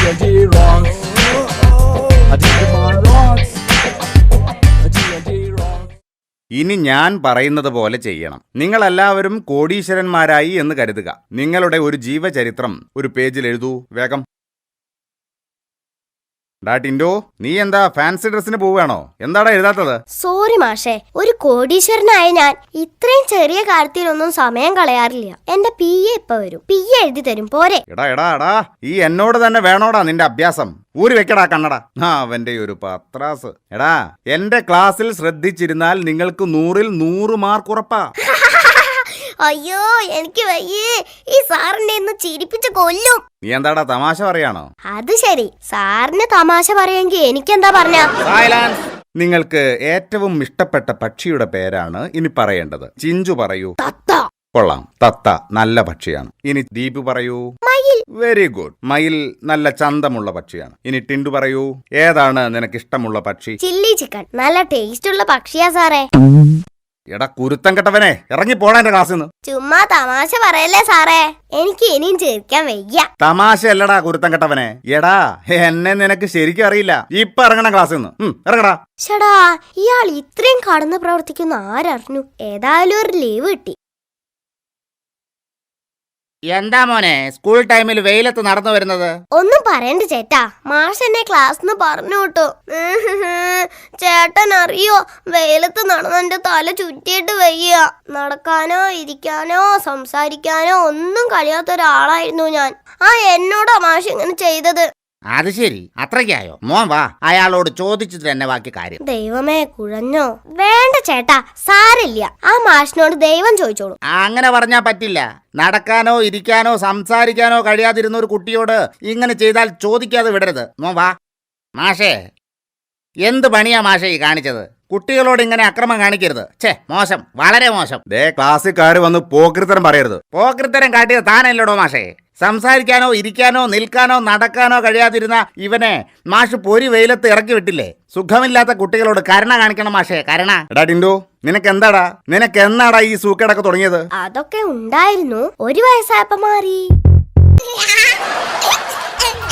D&D rocks. Digimon rocks. D&D rocks. ഇനി ഞാൻ പറയുന്നത് പോലെ ചെയ്യണം. നിങ്ങളെല്ലാവരും കോടീശ്വരന്മാരായി എന്ന് കരുതുക. നിങ്ങളുടെ ഒരു ജീവചരിത്രം ഒരു പേജിൽ എഴുതൂ. വേഗം. ടിൻഡോ, നീ എന്താ ഫാൻസി ഡ്രസ്സിന് പോവുകയാണോ? എന്താടാ എഴുതാത്തത്? സോറി മാഷേ, ഒരു കോടീശ്വരനായ ഞാൻ ഇത്രയും ചെറിയ കാര്യത്തിലൊന്നും സമയം കളയാറില്ല. എന്റെ PA ഇപ്പൊ വരും, PA എഴുതി തരും. പോരെ? എടാ ഈ എന്നോട് തന്നെ വേണോടാ നിന്റെ അഭ്യാസം. ഊരി വെക്കടാ കണ്ണടാ. അവന്റെ ഒരു പത്രാസ്. എടാ, എന്റെ ക്ലാസ്സിൽ ശ്രദ്ധിച്ചിരുന്നാൽ നിങ്ങൾക്ക് 100-ൽ 100 മാർക്ക് ഉറപ്പാ. അയ്യോ, എനിക്ക് വയ്യേ. ഈ സാറിനെ ഇന്ന് ചിരിപ്പിച്ച് കൊല്ലും. നീ എന്താടാ തമാശ പറയാണോ? അത് ശരി, സാറിന് തമാശ പറയാമെങ്കിൽ എനിക്കെന്താ പറഞ്ഞ? സൈലൻസ്. നിങ്ങൾക്ക് ഏറ്റവും ഇഷ്ടപ്പെട്ട പക്ഷിയുടെ പേരാണ് ഇനി പറയേണ്ടത്. ചിഞ്ചു പറയൂ. തത്ത. കൊള്ളാം, തത്ത നല്ല പക്ഷിയാണ്. ഇനി ദീപു പറയൂ. മയിൽ. Very good. മയിൽ നല്ല ചന്തമുള്ള പക്ഷിയാണ്. ഇനി ടിൻഡു പറയൂ. ഏതാണ് നിനക്ക് ഇഷ്ടമുള്ള പക്ഷി? Chilli chicken. നല്ല ടേസ്റ്റ് ഉള്ള പക്ഷിയാ സാറേ. എടാ കുരുത്തം കെട്ടവനെ, ഇറങ്ങി പോടാ എന്റെ ക്ലാസ്സിൽ നിന്ന്. ചുമ്മാ തമാശ പറയല്ലേ സാറേ, എനിക്ക് ഇനിയും ചിരിക്കാൻ വയ്യ. തമാശ അല്ലടാ കുരുത്തം കെട്ടവനെ. എടാ, എന്നെ നിനക്ക് ശരിക്കും അറിയില്ല. ഇപ്പൊ ഇറങ്ങണം ക്ലാസ്സിൽ നിന്ന്. ഇറങ്ങടാ. ഷടാ, ഇയാൾ ഇത്രയും കടന്ന് പ്രവർത്തിക്കുന്ന ആരറിഞ്ഞു? ഏതായാലും ഒരു ലീവ് കിട്ടി. എന്താ മോനെ സ്കൂൾ ടൈമിൽ വെയിലത്ത് നടന്നു വരുന്നത്? ഒന്നും പറയണ്ട ചേട്ടാ, മാഷ് എന്നെ ക്ലാസ്സിന്ന് പറഞ്ഞു വിട്ടു. ചേട്ടൻ അറിയോ, വെയിലത്ത് നടന്ന് എന്റെ തല ചുറ്റിയിട്ട് വയ്യ. നടക്കാനോ ഇരിക്കാനോ സംസാരിക്കാനോ ഒന്നും കഴിയാത്ത ഒരാളായിരുന്നു ഞാൻ. എന്നോടാ മാഷ് ഇങ്ങനെ ചെയ്തത്. അത് ശരി, അത്രയ്ക്കായോ? മോൻ വാ, അയാളോട് ചോദിച്ചിട്ട് തന്നെ ബാക്കി കാര്യം. ദൈവമേ, കുഴഞ്ഞോ? വേണ്ട ചേട്ടാ, സാരില്ല. ആ മാഷിനോട് ദൈവം ചോദിച്ചോളൂ. അങ്ങനെ പറഞ്ഞാ പറ്റില്ല. നടക്കാനോ ഇരിക്കാനോ സംസാരിക്കാനോ കഴിയാതിരുന്ന ഒരു കുട്ടിയോട് ഇങ്ങനെ ചെയ്താൽ ചോദിക്കാതെ വിടരുത്. മോൻ വാ. മാഷേ, എന്ത് പണിയാ മാഷേ ഈ കാണിച്ചത്? കുട്ടികളോട് ഇങ്ങനെ അക്രമം കാണിക്കരുത്. മോശം, വളരെ മോശം. ക്ലാസ്സിൽ കയറി വന്ന് പോക്രിത്തരം പറയരുത്. പോക്രിത്തരം കാട്ടിയത് താനല്ലോടോ മാഷേ. സംസാരിക്കാനോ ഇരിക്കാനോ നിൽക്കാനോ നടക്കാനോ കഴിയാതിരുന്ന ഇവനെ മാഷ് പൊരി വെയിലത്ത് ഇറക്കി വിട്ടില്ലേ? സുഖമില്ലാത്ത കുട്ടികളോട് കരുണ കാണിക്കണം മാഷേ, കരുണ. എടാ ടിൻഡു, നിനക്ക് എന്നാടാ ഈ സൂക്കേടൊക്കെ തുടങ്ങിയത്? അതൊക്കെ ഉണ്ടായിരുന്നു, 1 വയസ്സായപ്പോ മാറി.